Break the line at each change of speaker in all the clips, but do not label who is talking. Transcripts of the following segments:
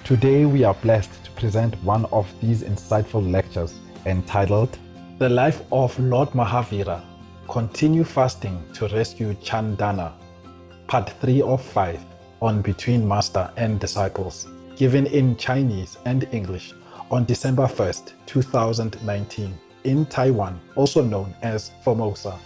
Today we are blessed to present one of these insightful lectures entitled The Life of Lord Mahavira, Continue Fasting to Rescue Chandana, Part 3 of 5 on Between Master and Disciples, given in Chinese and English on December 1st, 2019 in Taiwan, also known as Formosa.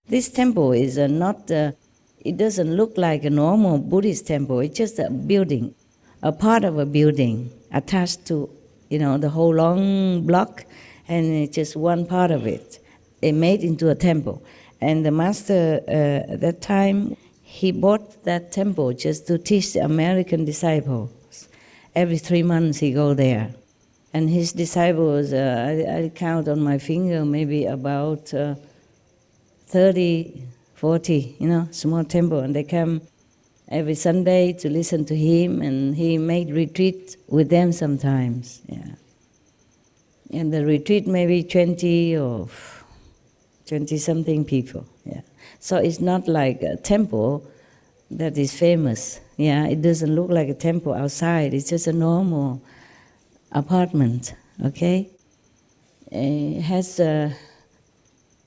This temple is it doesn't look like a normal Buddhist temple. It's just a building, a part of a building attached to, the whole long block, and it's just one part of it. It made into a temple. And the master at that time, he bought that temple just to teach the American disciples. Every 3 months he go there. And his disciples, I count on my finger, maybe about 30, 40, small temple, and they come every Sunday to listen to him, and he made retreat with them sometimes, And the retreat maybe 20 or 20-something people, So it's not like a temple that is famous, It doesn't look like a temple outside. It's just a normal apartment, okay? It has a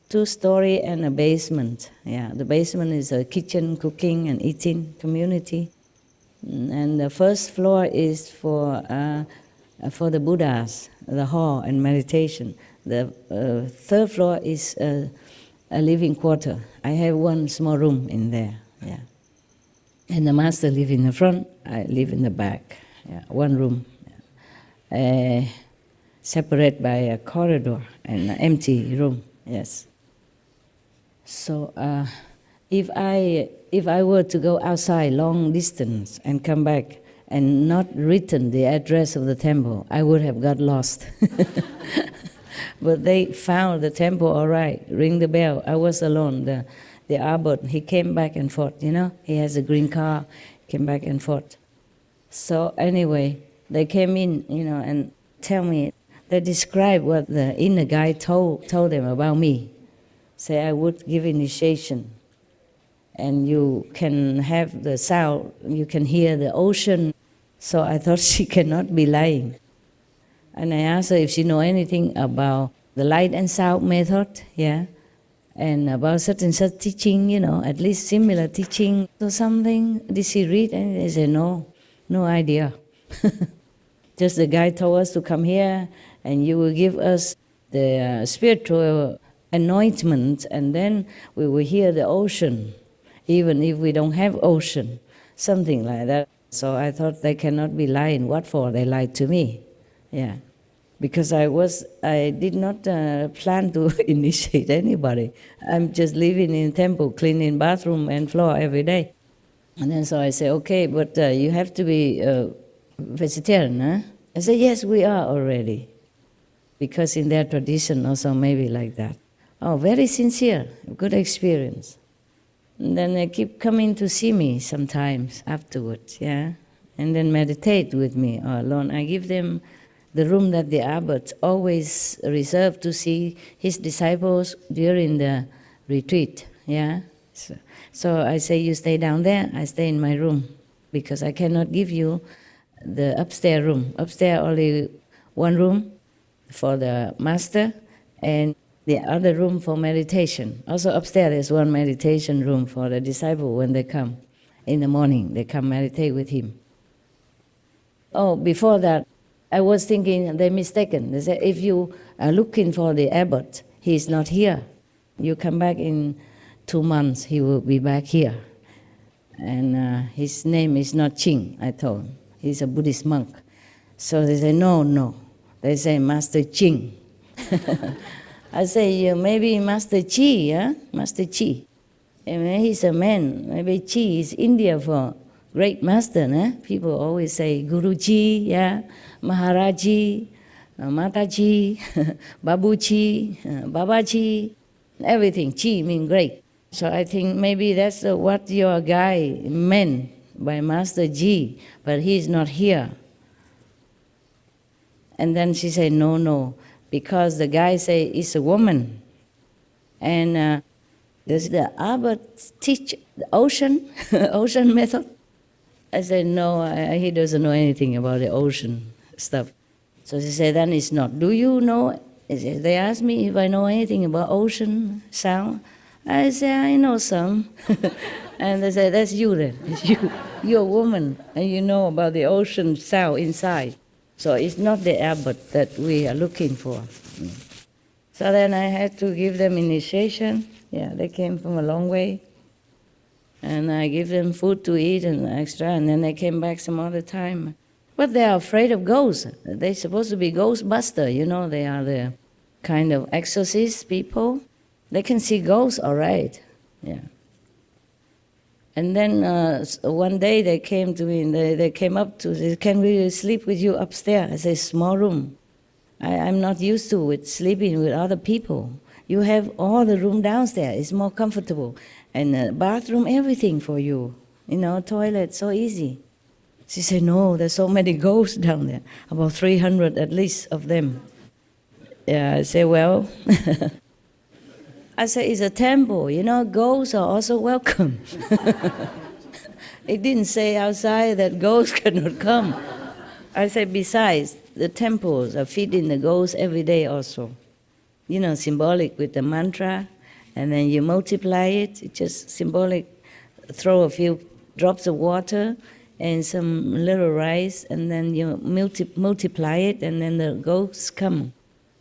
2-story and a basement. The basement is a kitchen, cooking and eating community. And the first floor is for the Buddhas, the hall and meditation. The third floor is a living quarter. I have one small room in there. And the master live in the front, I live in the back. One room, separate by a corridor and an empty room. Yes. So if I were to go outside long distance and come back and not written the address of the temple, I would have got lost. But they found the temple all right, ring the bell. I was alone. The abbot, he came back and forth, He has a green car, came back and forth. So anyway, they came in, and tell me, they describe what the inner guide told them about me. Say I would give initiation, and you can have the sound, you can hear the ocean. So I thought she cannot be lying. And I asked her if she know anything about the light and sound method, and about such and such teaching, at least similar teaching or something. Did she read? And they said, no idea. Just the guide told us to come here, and you will give us the spiritual anointment, and then we will hear the ocean, even if we don't have ocean, something like that. So I thought they cannot be lying. What for? They lied to me, because I did not plan to initiate anybody. I'm just living in temple, cleaning bathroom and floor every day. And then so I say, okay, but you have to be vegetarian, huh? I said, yes, we are already, because in their tradition also maybe like that. Oh, very sincere, good experience. And then they keep coming to see me sometimes afterwards, and then meditate with me or alone. I give them the room that the abbot always reserved to see his disciples during the retreat, So I say, you stay down there, I stay in my room, because I cannot give you the upstairs room. Upstairs only one room for the master, and the other room for meditation. Also upstairs there's one meditation room for the disciple when they come in the morning. They come meditate with him. Oh, before that, I was thinking they're mistaken. They say, if you are looking for the abbot, he's not here. You come back in 2 months, he will be back here. And his name is not Ching, I told him. He's a Buddhist monk. So they say, no. They say, Master Ching. I say, maybe Master Chi, Master Chi. And he's a man. Maybe Chi is India for great master, People always say Guruji, Maharaji, Mataji, Babuji, Babaji, everything. Chi means great. So I think maybe that's what your guy meant by Master Ji, but he's not here. And then she said, no, because the guy say it's a woman. And does the abbot teach the ocean, ocean method? I said, no, he doesn't know anything about the ocean stuff. So she said, then it's not. Do you know? They asked me if I know anything about ocean sound. I said, I know some. And they said, that's you then. It's you. You're a woman, and you know about the ocean sound inside. So it's not the abbot that we are looking for. So then I had to give them initiation. Yeah, they came from a long way. And I give them food to eat and extra, and then they came back some other time. But they are afraid of ghosts. They're supposed to be ghostbusters, you know, they are the kind of exorcist people. They can see ghosts, all right, yeah. And then one day they came to me, and they came up to say, can we sleep with you upstairs? I said, small room. I'm not used to with sleeping with other people. You have all the room downstairs, it's more comfortable. And bathroom, everything for you. You know, toilet, so easy. She said, no, there's so many ghosts down there, about 300 at least of them. Yeah, I said, well, I said, it's a temple, you know, ghosts are also welcome. It didn't say outside that ghosts cannot come. I said, besides, the temples are feeding the ghosts every day also. You know, symbolic with the mantra, and then you multiply it, it's just symbolic. Throw a few drops of water and some little rice, and then you multiply it, and then the ghosts come.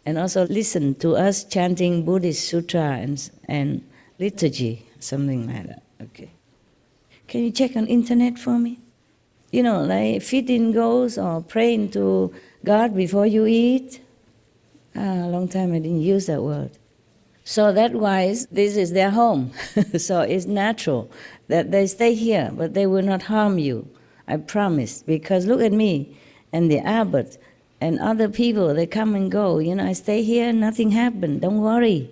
And also listen to us chanting Buddhist sutra and liturgy, something like that. Okay. Can you check on internet for me? You know, like feeding ghosts or praying to God before you eat. A long time I didn't use that word. So that wise, this is their home. So it's natural that they stay here, but they will not harm you. I promise. Because look at me and the abbot and other people, they come and go. You know, I stay here, nothing happened. Don't worry.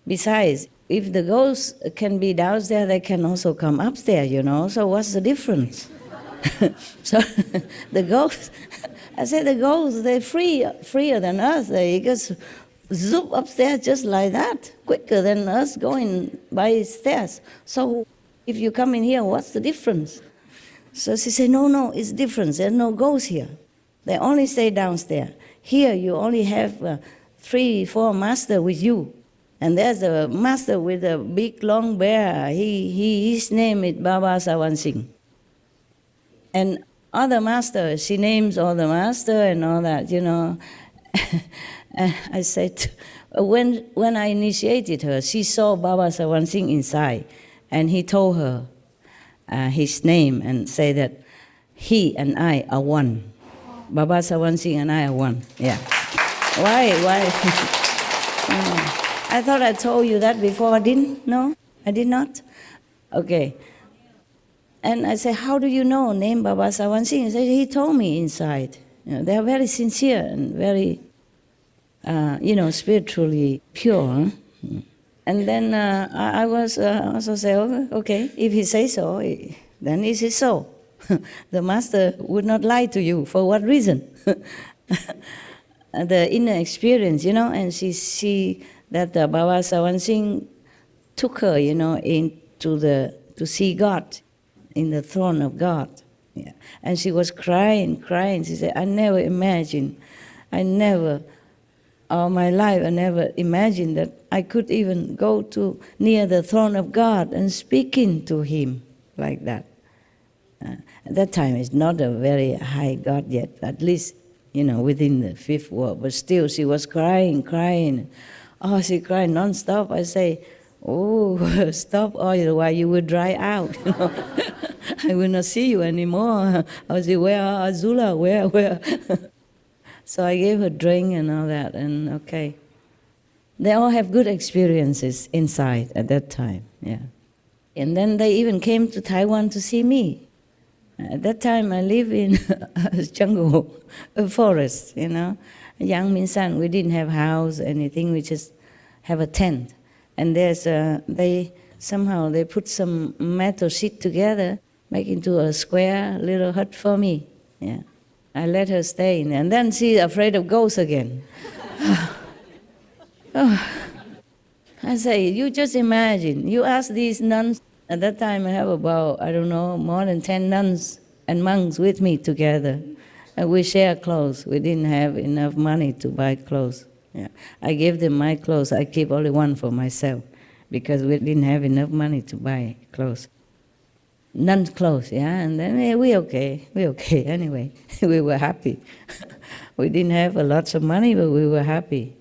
Besides, if the ghosts can be downstairs, they can also come upstairs, you know. So what's the difference? So the ghosts, I said the ghosts, they're freer than us. They just zoop upstairs just like that, quicker than us going by stairs. So if you come in here, what's the difference? So she said, no, it's different. There's no ghosts here. They only stay downstairs. Here you only have 3-4 masters with you. And there's a master with a big long beard. His name is Baba Sawan Singh. And other master, she names all the master and all that, you know. I said, when I initiated her, she saw Baba Sawan Singh inside, and he told her his name and said that he and I are one. Baba Sawan Singh and I are one. Yeah. Why? I thought I told you that before. I didn't? No? I did not? Okay. And I said, how do you know name Baba Sawan Singh? He said, he told me inside. You know, they are very sincere and very, spiritually pure. Huh? And then I was also say, okay, if he says so, then it is so. The master would not lie to you. For what reason? The inner experience, you know, and she see that Baba Sawan Singh took her, you know, to see God, in the throne of God. Yeah. And she was crying. She said, I never imagined, all my life, I never imagined that I could even go to near the throne of God and speaking to him like that. At that time, it's not a very high God yet, at least, you know, within the fifth world. But still, she was crying. Oh, she cried non-stop. I say, oh, stop, otherwise you will dry out. You know? I will not see you anymore. I would say, where are Azula? Where? So I gave her drink and all that, and okay. They all have good experiences inside at that time, yeah. And then they even came to Taiwan to see me. At that time, I live in a jungle, a forest, you know. Yang Min San, we didn't have house, anything, we just have a tent. And there's they put some metal sheet together, make into a square little hut for me, yeah. I let her stay in, and then she's afraid of ghosts again. I say, you just imagine, you ask these nuns, at that time I have about, I don't know, more than 10 nuns and monks with me together. And we share clothes. We didn't have enough money to buy clothes. Yeah. I gave them my clothes. I keep only one for myself because we didn't have enough money to buy clothes. Nuns' clothes, yeah, and then we okay anyway. We were happy. We didn't have a lot of money, but we were happy.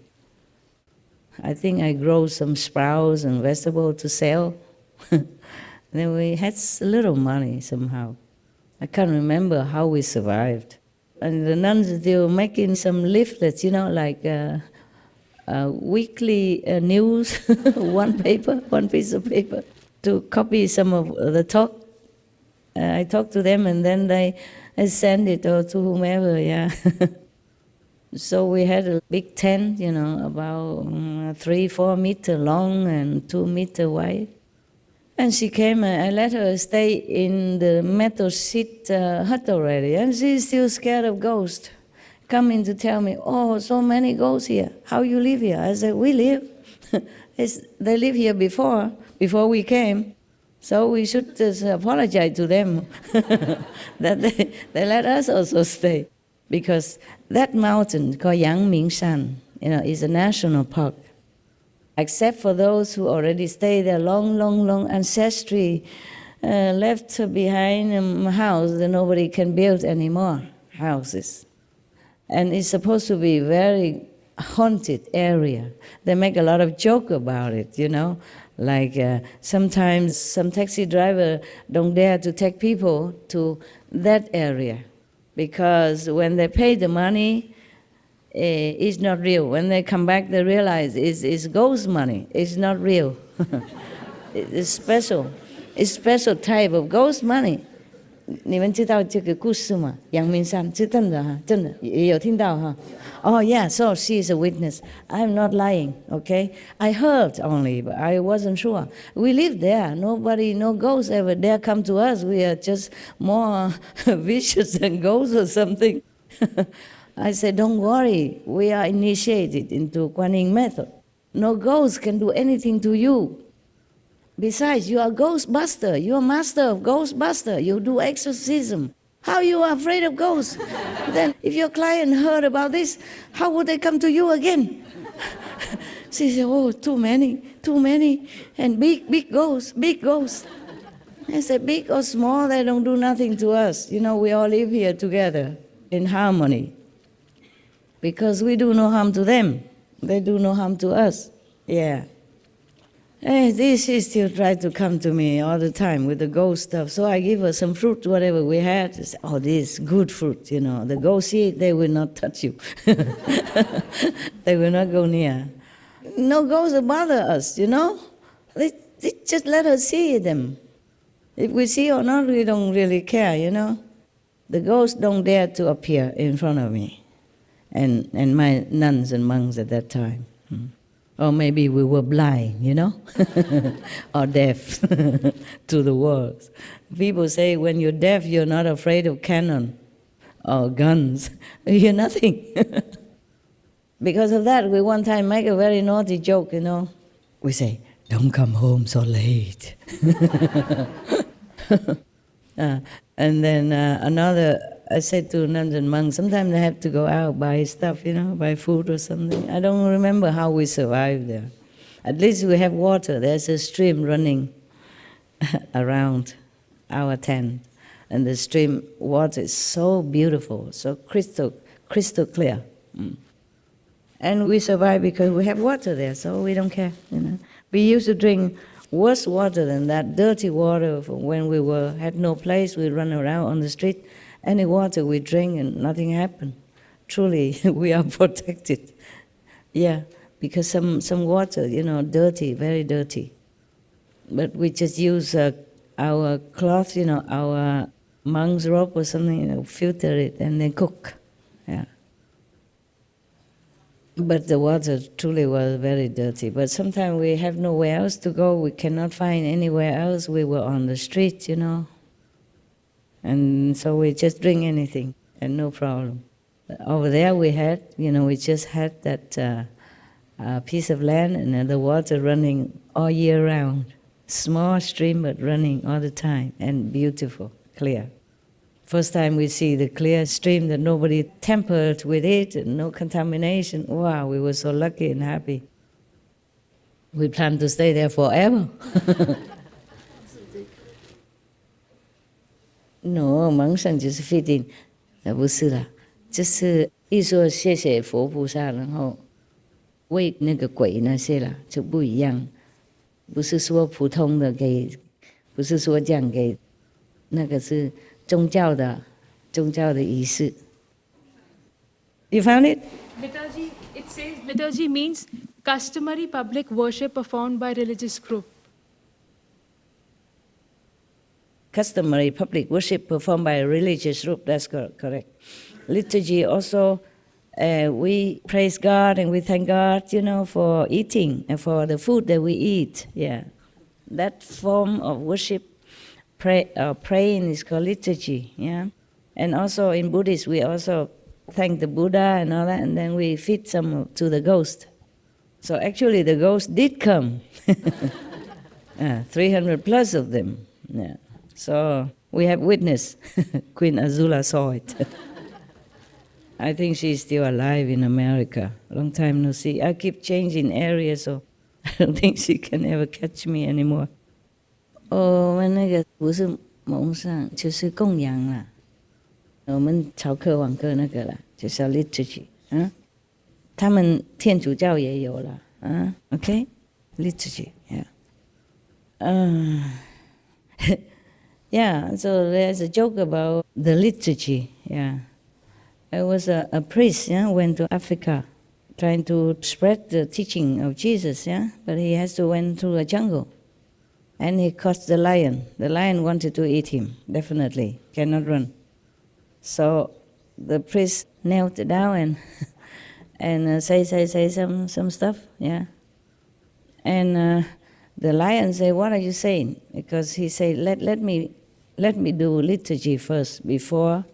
I think I grow some sprouts and vegetables to sell. Then we had a little money somehow. I can't remember how we survived. And the nuns, they were making some leaflets, like weekly news, one piece of paper, to copy some of the talk. I talked to them, and then they send it to whomever, yeah. So we had a big tent, about 3-4 meters long and 2 meters wide. And she came, I let her stay in the metal sheet hut already, and she's still scared of ghosts. Coming to tell me, oh, so many ghosts here. How you live here? I said, we live. They live here before we came. So we should just apologize to them that they let us also stay. Because that mountain called Yangmingshan, is a national park. Except for those who already stay there, long ancestry left behind a house that nobody can build any more houses. And it's supposed to be a very haunted area. They make a lot of joke about it, Like sometimes some taxi driver don't dare to take people to that area because when they pay the money, it's not real. When they come back, they realize it's ghost money. It's not real. It's special. It's special type of ghost money. 你们知道这个故事吗？阳明山是真的哈，真的也有听到哈。Oh yeah, so she is a witness. I'm not lying, okay? I heard only, but I wasn't sure. We live there. Nobody, no ghosts ever dare come to us. We are just more vicious than ghosts or something. I said, don't worry. We are initiated into Kuan Yin method. No ghost can do anything to you. Besides, you are a ghostbuster. You are master of ghostbuster. You do exorcism. How you are afraid of ghosts? Then if your client heard about this, how would they come to you again? She said, oh, too many. And big ghosts. I said, big or small, they don't do nothing to us. We all live here together in harmony. Because we do no harm to them. They do no harm to us. Yeah. She still tried to come to me all the time with the ghost stuff. So I give her some fruit, whatever we had. She said, oh, this is good fruit, The ghosts eat, they will not touch you. They will not go near. No ghosts bother us, They just let us see them. If we see or not, we don't really care, The ghosts don't dare to appear in front of me and my nuns and monks at that time. Or maybe we were blind, or deaf to the words. People say when you're deaf, you're not afraid of cannon or guns. You're nothing. Because of that, we one time make a very naughty joke, We say, don't come home so late. And then I said to nuns and monks, sometimes they have to go out, buy stuff, buy food or something. I don't remember how we survived there. At least we have water. There's a stream running around our tent. And the stream water is so beautiful, so crystal clear. And we survive because we have water there, so we don't care, We used to drink worse water than that, dirty water. When we had no place, we run around on the street. Any water we drink and nothing happened. Truly, we are protected. Yeah, because some water, dirty, very dirty. But we just use our cloth, our monk's robe or something, filter it and then cook. Yeah. But the water truly was very dirty. But sometimes we have nowhere else to go. We cannot find anywhere else. We were on the street, And so we just drink anything. and no problem. Over there we just had that piece of land and the water running all year round. Small stream but running all the time and beautiful, clear. First time we see the clear stream that nobody tampered with it and no contamination. Wow, we were so lucky and happy. We plan to stay there forever. No, 蒙上就是 feeding， 不是啦，就是一说谢谢佛菩萨，然后喂那个鬼那些啦，就不一样，不是说普通的给，不是说这样给，那个是宗教的仪式。You found it?
Liturgy, it says liturgy means customary public worship performed by religious group.
Customary public worship performed by a religious group, that's correct. Liturgy also, we praise God and we thank God, for eating and for the food that we eat. Yeah, that form of worship, praying is called liturgy. Yeah, and also in Buddhist we also thank the Buddha and all that, and then we feed some to the ghost. So actually the ghost did come, 300 plus of them. Yeah. So we have witness. Queen Azula saw it. I think she's still alive in America. Long time no see. I keep changing areas, so I don't think she can ever catch me anymore. 我们那个不是蒙上，就是供养啦。我们朝课晚课那个啦，就是 liturgy 啊。他们天主教也有啦，啊 ，OK， liturgy， yeah。Yeah, so there's a joke about the liturgy, yeah. There was a priest, went to Africa trying to spread the teaching of Jesus, yeah, but he has to went through a jungle. And he caught the lion. The lion wanted to eat him, definitely, cannot run. So the priest knelt down and say some stuff, yeah. And the lion said, "What are you saying?" Because he said, let me do liturgy first before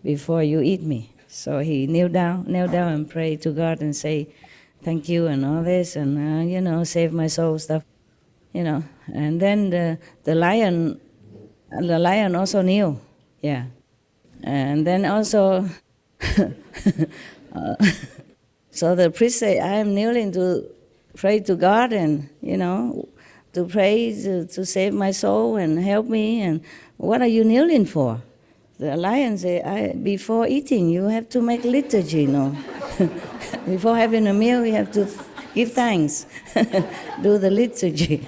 you eat me. So he knelt down and prayed to God and say, "Thank you," and all this, and save my soul stuff, And then the lion also knew, yeah. And then also, so the priest said, "I am kneeling to pray to God and to pray to save my soul and help me. And what are you kneeling for?" The lion said, "Before eating, you have to make liturgy, Before having a meal, you have to give thanks, do the liturgy."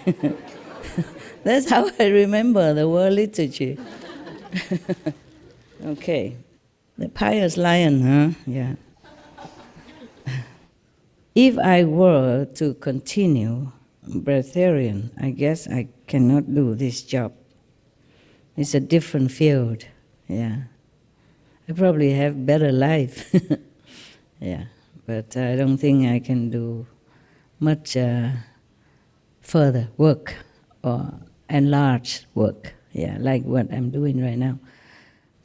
That's how I remember the word liturgy. Okay, the pious lion, huh? Yeah. If I were to continue breatharian, I guess I cannot do this job. It's a different field, yeah. I probably have better life, yeah. But I don't think I can do much further work or enlarged work, yeah, like what I'm doing right now.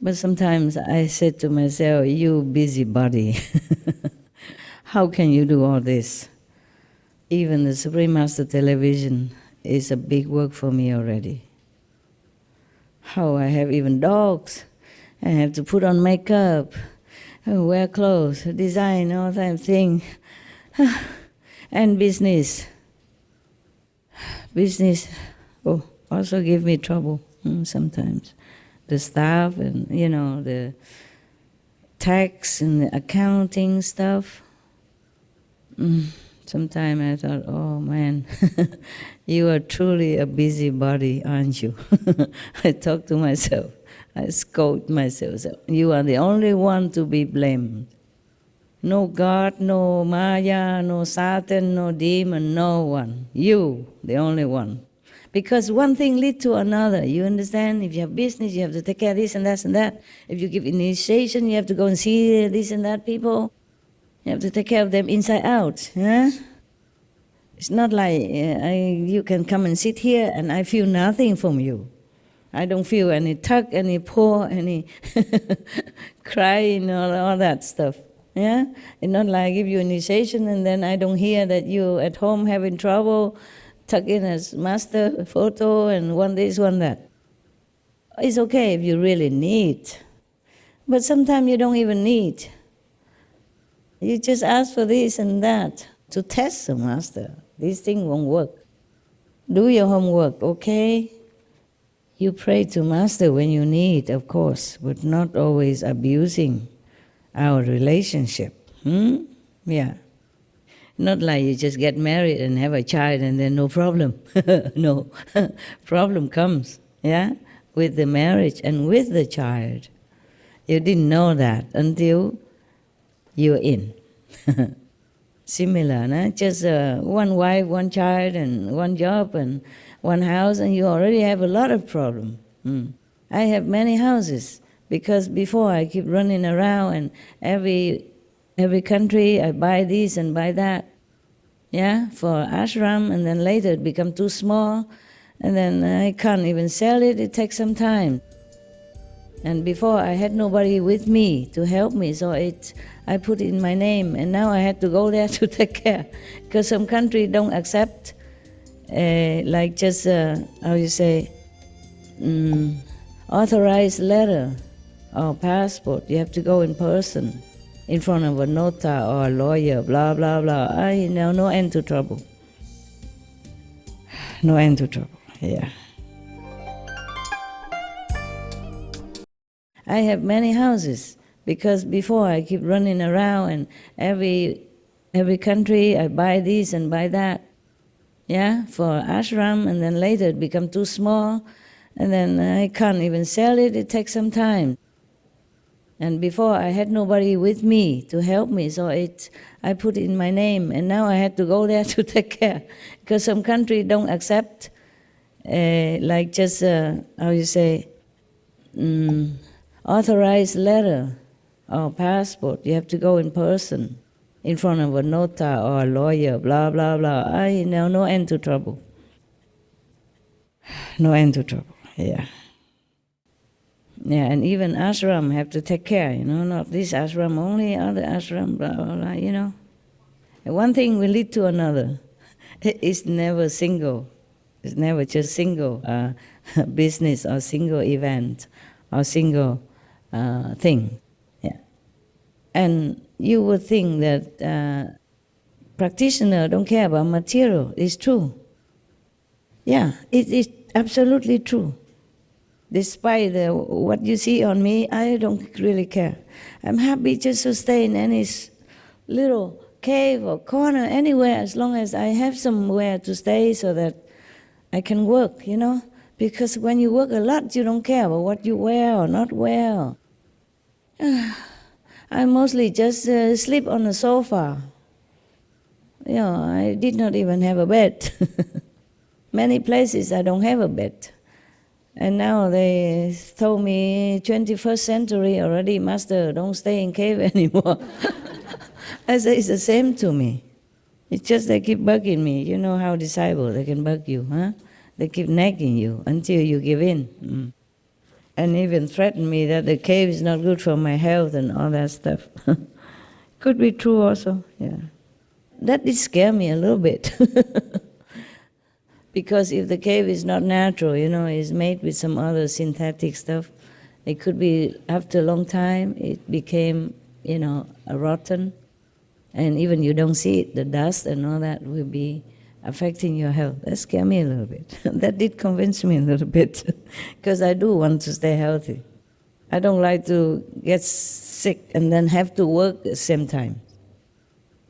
But sometimes I said to myself, "You busybody, how can you do all this? Even the Supreme Master Television is a big work for me already. How I have even dogs, I have to put on makeup, wear clothes, design, all that thing, and business. Business, also give me trouble sometimes. The staff and the tax and the accounting stuff." Sometimes I thought, "Oh man, you are truly a busybody, aren't you?" I talk to myself, I scold myself. You are the only one to be blamed. No God, no Maya, no Satan, no demon, no one. You, the only one. Because one thing leads to another, you understand? If you have business, you have to take care of this and that and that. If you give initiation, you have to go and see this and that people. You have to take care of them inside out. Huh? It's not like you can come and sit here and I feel nothing from you. I don't feel any tug, any pull, any crying, all that stuff. Yeah? It's not like I give you initiation and then I don't hear that you at home having trouble, tuck in as master photo and one this, one that. It's okay if you really need. But sometimes you don't even need. You just ask for this and that to test the master. This thing won't work. Do your homework, okay? You pray to master when you need, of course, but not always abusing our relationship. Yeah. Not like you just get married and have a child and then no problem. No. Problem comes, yeah, with the marriage and with the child. You didn't know that until you're in. Similar, no? Just one wife, one child, and one job, and one house, and you already have a lot of problems. I have many houses, because before I keep running around, and every country I buy this and buy that, yeah, for ashram, and then later it become too small, and then I can't even sell it, it takes some time. And before I had nobody with me to help me, so I put it in my name, and now I had to go there to take care, because some country don't accept, like just, how you say, authorized letter or passport. You have to go in person, in front of a nota or a lawyer, blah, blah, blah. No end to trouble. No end to trouble, yeah. I have many houses, because before I keep running around, and every country I buy this and buy that, yeah, for ashram, and then later it become too small, and then I can't even sell it, it takes some time. And before I had nobody with me to help me, so I put it in my name, and now I had to go there to take care, because some country don't accept, like just, how you say, authorized letter or passport. You have to go in person, in front of a nota or a lawyer, blah, blah, blah. No end to trouble. No end to trouble, yeah. Yeah, and even ashram have to take care, not this ashram only, other ashram, blah, blah, blah, And one thing will lead to another. It's never single. It's never just single business or single event or single thing. Yeah. And you would think that practitioner don't care about material. It's true. Yeah, it is absolutely true. Despite what you see on me, I don't really care. I'm happy just to stay in any little cave or corner, anywhere, as long as I have somewhere to stay so that I can work, Because when you work a lot, you don't care about what you wear or not wear. I mostly just sleep on the sofa. I did not even have a bed. Many places I don't have a bed. And now they told me 21st century already, Master, don't stay in cave anymore. I say it's the same to me. It's just they keep bugging me. You know how disciples, they can bug you, huh? They keep nagging you until you give in. And even threaten me that the cave is not good for my health and all that stuff. Could be true also, yeah. That did scare me a little bit. Because if the cave is not natural, it's made with some other synthetic stuff, it could be, after a long time, it became, rotten. And even you don't see it, the dust and all that will be affecting your health. That scared me a little bit. That did convince me a little bit, because I do want to stay healthy. I don't like to get sick and then have to work at the same time.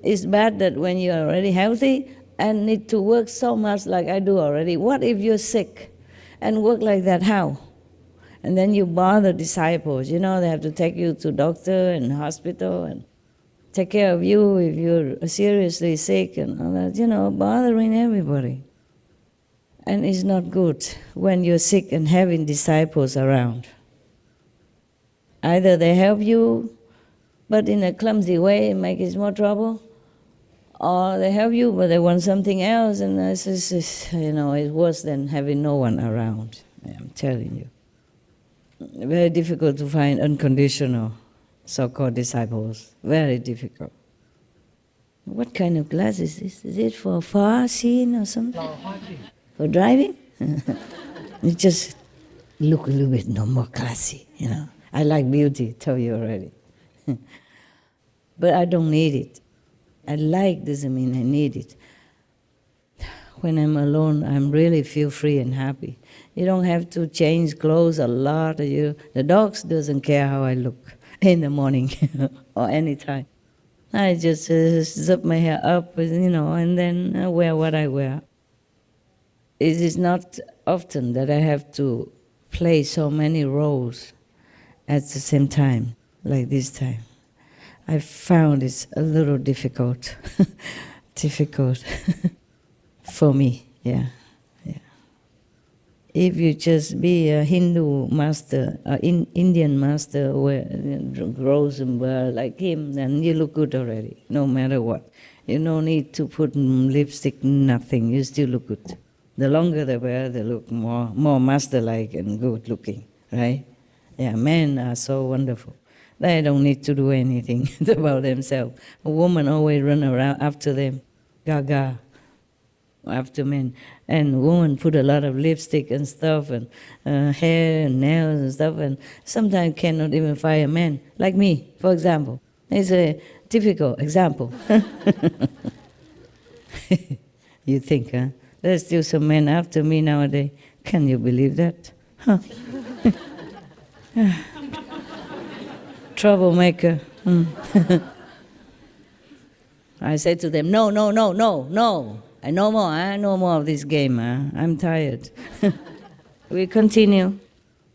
It's bad that when you're already healthy and need to work so much like I do already. What if you're sick and work like that? How? And then you bother disciples. They have to take you to doctor and hospital and take care of you if you're seriously sick and all that, bothering everybody. And it's not good when you're sick and having disciples around. Either they help you, but in a clumsy way, make it more trouble, or they help you, but they want something else, and it's worse than having no one around. I'm telling you. Very difficult to find unconditional so-called disciples. Very difficult. What kind of glass is this? Is it for far seeing or something? For driving? You just look a little bit more classy, you know. I like beauty, tell you already. But I don't need it. I like doesn't mean I need it. When I'm alone, I really feel free and happy. You don't have to change clothes a lot. The dogs doesn't care how I look in the morning or any time. I just zip my hair up, you know, and then I wear what I wear. It is not often that I have to play so many roles at the same time, like this time. I found it's a little difficult, difficult for me, yeah. If you just be a Hindu master, Indian master, grows and wear like him, then you look good already, no matter what. You don't need to put lipstick, nothing, you still look good. The longer they wear, they look more master-like and good-looking, right? Yeah, men are so wonderful. They don't need to do anything about themselves. A woman always run around after them, gaga, after men. And women put a lot of lipstick and stuff, and hair and nails and stuff, and sometimes cannot even find a man, like me, for example. It's a typical example. You think, huh? There's still some men after me nowadays. Can you believe that? Huh? Troublemaker. I said to them, no. I no more of this game. I'm tired. We continue.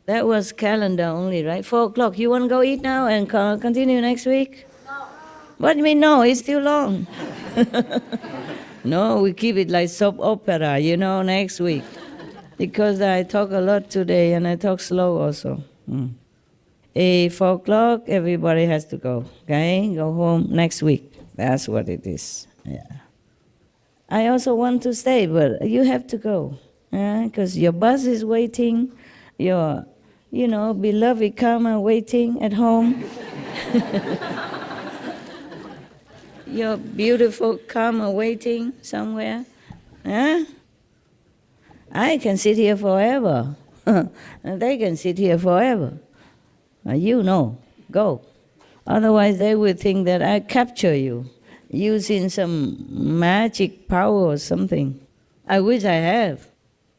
That was calendar only, right? 4 o'clock. You want to go eat now and continue next week? No. What do you mean no? It's still long. No, we keep it like soap opera, you know, next week. Because I talk a lot today and I talk slow also. 4 o'clock, everybody has to go. Okay? Go home next week. That's what it is. Yeah. I also want to stay, but you have to go. Because your bus is waiting, your, beloved karma waiting at home. Your beautiful karma waiting somewhere. I can sit here forever. And they can sit here forever. Go. Otherwise they will think that I capture you, using some magic power or something. I wish I have.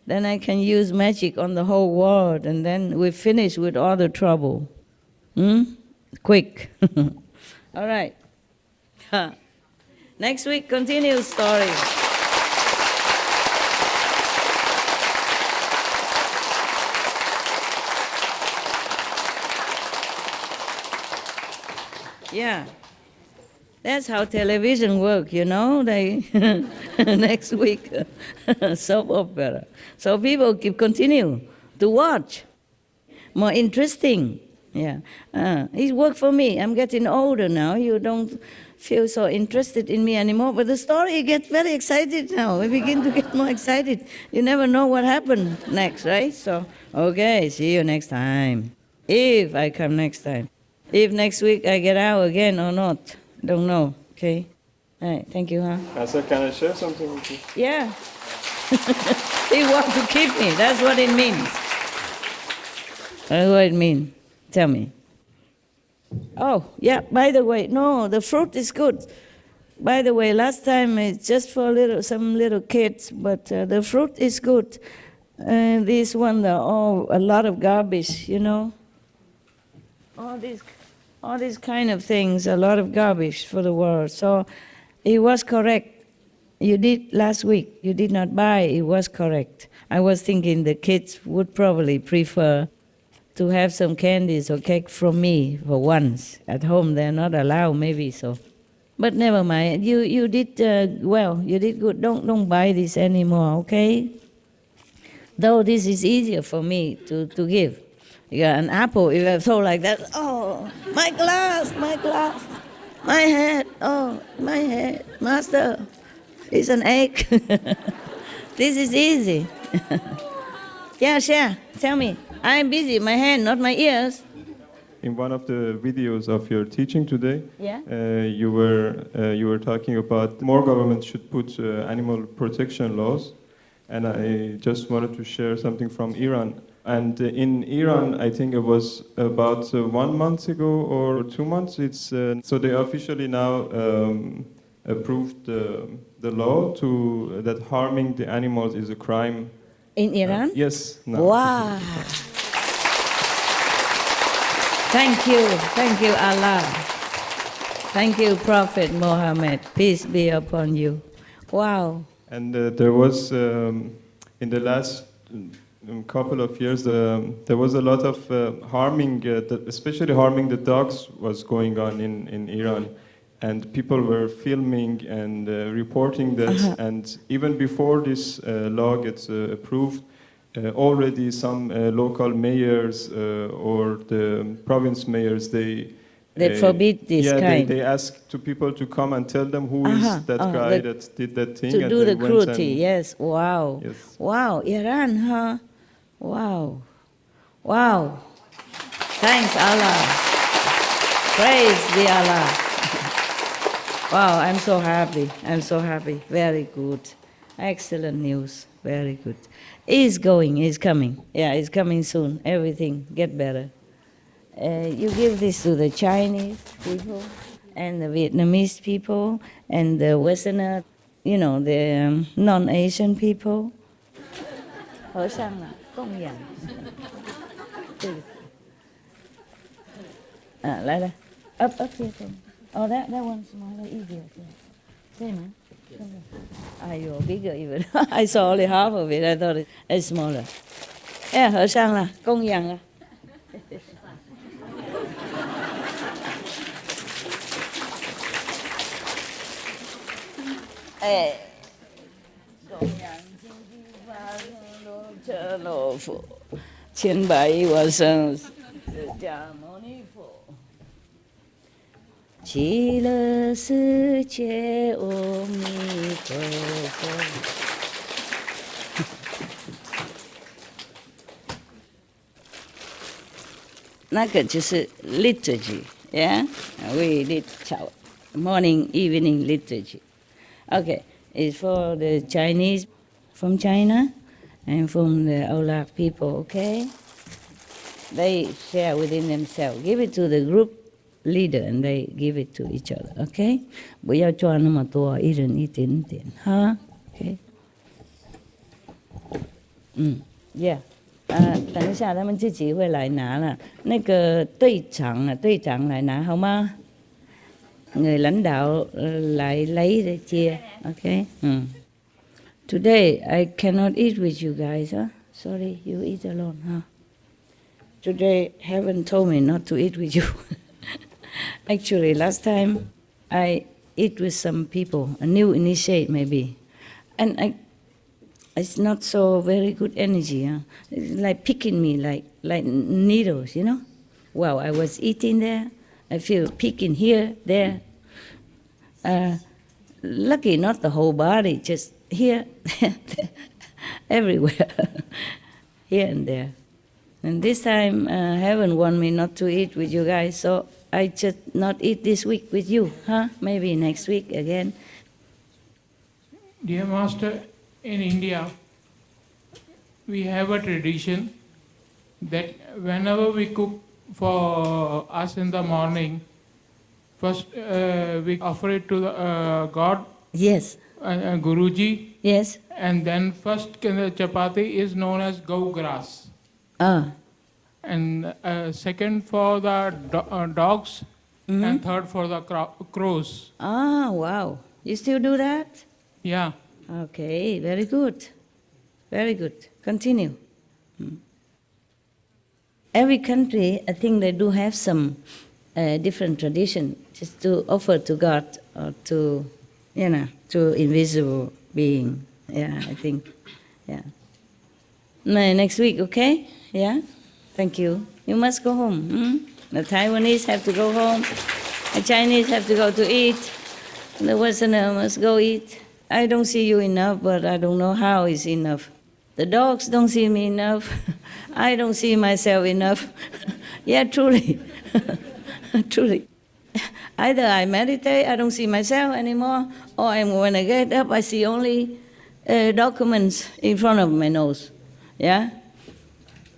Then I can use magic on the whole world, and then we finish with all the trouble. Quick. All right. Next week, continue story. Yeah. That's how television works, They next week, soap opera. So people continue to watch. More interesting. Yeah. It worked for me. I'm getting older now. You don't feel so interested in me anymore. But the story gets very excited now. We begin to get more excited. You never know what happened next, right? So, okay, see you next time. If I come next time. If next week I get out again or not. Don't know, okay? All right, thank you, huh?
Pastor, can I share something with you?
Yeah. He wants to keep me. That's what it means. That's what it means. Tell me. Oh, yeah, by the way, no, the fruit is good. By the way, last time it's just for some little kids, but the fruit is good. This one, a lot of garbage, All these kind of things, a lot of garbage for the world. So it was correct. You did last week. You did not buy. It was correct. I was thinking the kids would probably prefer to have some candies or cake from me for once. At home they're not allowed, maybe so. But never mind. You did well. You did good. Don't buy this anymore, okay? Though this is easier for me to give. You got an apple, if I throw like that, oh, my glass, my head, oh, my head, master, it's an egg. This is easy. Yeah, share. Tell me. I'm busy. My hand, not my ears.
In one of the videos of your teaching today,
Yeah.
you were talking about more governments should put animal protection laws, and I just wanted to share something from Iran. And in Iran, I think it was about 1 month ago or 2 months. It's so they officially now approved the law to that harming the animals is a crime.
In Iran?
Yes. No.
Wow. Thank you, Allah. Thank you, Prophet Muhammad. Peace be upon you. Wow.
And there was, in the last couple of years, there was a lot of harming, especially harming the dogs was going on in Iran. And people were filming and reporting that. And even before this law gets approved, already some local mayors or the province mayors, they
forbid this kind.
They ask to people to come and tell them who is that guy that did that thing.
To
and
do
they
the
went
cruelty,
and-
yes. Wow.
Yes.
Wow, Iran, huh? Wow. Wow. Thanks, Allah. Praise be Allah. Wow, I'm so happy. I'm so happy. Very good. Excellent news. Very good. It's going, it's coming. Yeah, it's coming soon. Everything get better. You give this to the Chinese people and the Vietnamese people and the Westerner, you know, the non-Asian people. Hở sang là công nhận. Lại đây. Up here. Oh, that one's smaller, easier. Same, huh? You're bigger even. I saw only half of it. I thought it's smaller. Yeah, hở sang là công nhận là. Công nhận chính quy và lô chơ lô phụ. 千百亿往生释迦牟尼佛。极乐世界阿弥陀佛。那个就是 liturgy, yeah? We did morning, evening liturgy. Okay, it's for the Chinese from China and from the Aulak people, okay? They share within themselves. Give it to the group leader and they give it to each other, okay? 不要抓那么多，一人一点点，哈 ，okay? Yeah. 等一下，他们自己会来拿了。那个队长来拿好吗？người lãnh đạo lại lấy để chia, okay? Today I cannot eat with you guys, huh? Sorry, you eat alone, huh? Today heaven told me not to eat with you. Actually, last time I eat with some people, a new initiate maybe, and it's not so very good energy. Huh? It's like picking me like needles, you know. Well, I was eating there. I feel picking here, there. Lucky not the whole body, just here, everywhere, here and there. And this time, heaven want me not to eat with you guys, so I just not eat this week with you, huh? Maybe next week again.
Dear Master, in India, we have a tradition that whenever we cook for us in the morning, first we offer it to the God,
Yes,
Guruji,
yes.
and then first chapati is known as gau grass. And second for the dogs, and third for the crows.
Ah, wow. You still do that?
Yeah.
Okay, very good. Very good. Continue. Every country, I think they do have some different tradition just to offer to God or to, to invisible being. Yeah, I think. Yeah. Next week, okay? Yeah? Thank you. You must go home. The Taiwanese have to go home. The Chinese have to go to eat. The Westerner must go eat. I don't see you enough, but I don't know how is enough. The dogs don't see me enough. I don't see myself enough. Yeah, truly. Truly. Either I meditate, I don't see myself anymore, or when I get up, I see only documents in front of my nose. Yeah?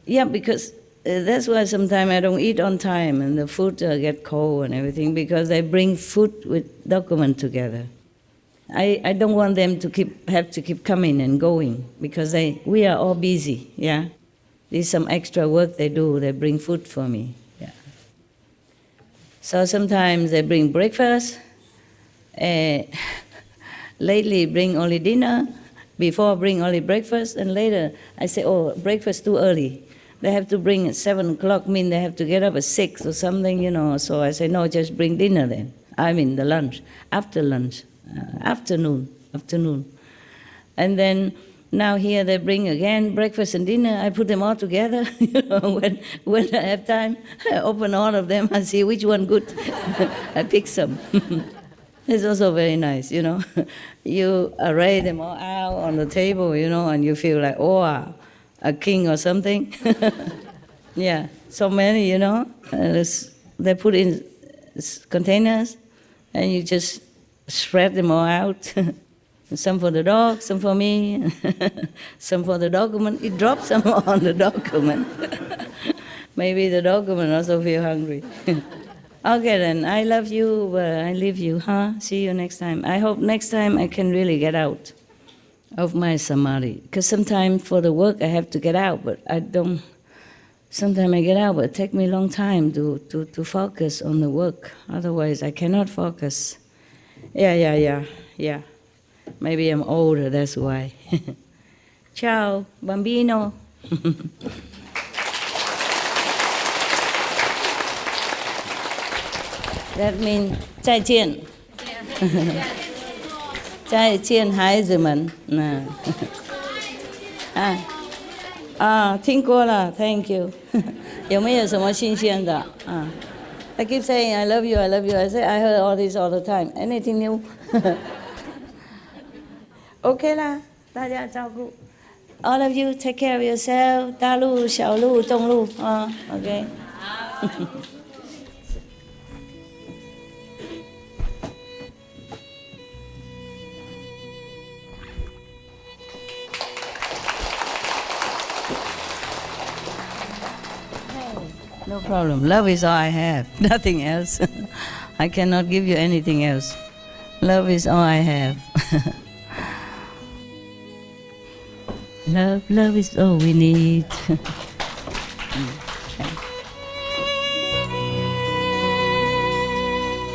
Yeah, because that's why sometimes I don't eat on time and the food get cold and everything, because they bring food with document together. I don't want them to have to keep coming and going, because we are all busy, yeah? There's some extra work they do, they bring food for me, yeah. So sometimes they bring breakfast, lately bring only dinner, before bring only breakfast, and later I say, oh, breakfast too early. They have to bring at 7 o'clock, mean they have to get up at 6 or something, you know, so I say, no, just bring dinner then. I mean the lunch, after lunch. Afternoon. And then now here they bring again breakfast and dinner. I put them all together. You know, when I have time, I open all of them and see which one good. I pick some. It's also very nice, you know. You array them all out on the table, you know, and you feel like, oh, a king or something. Yeah, so many, you know. They put in containers, and you just spread them all out. Some for the dog, some for me, some for the document. It drops some on the document. Maybe the document also feel hungry. Okay then, I love you, but I leave you, huh? See you next time. I hope next time I can really get out of my samadhi. Because sometimes for the work I have to get out, but I don't. Sometimes I get out, but it takes me a long time to focus on the work. Otherwise I cannot focus. Yeah. Maybe I'm older, that's why. Ciao, bambino. That means 再见. 再见孩子们. Ah, 听过了 Thank you. 有没有什么新鲜的? I keep saying, I love you. I say, I heard all this all the time. Anything new? Okay 啦，大家照顾。All of you take care of yourself. 大路、小路、中路啊 ，OK 。No problem. Love is all I have. Nothing else. I cannot give you anything else. Love is all I have. Love is all we need.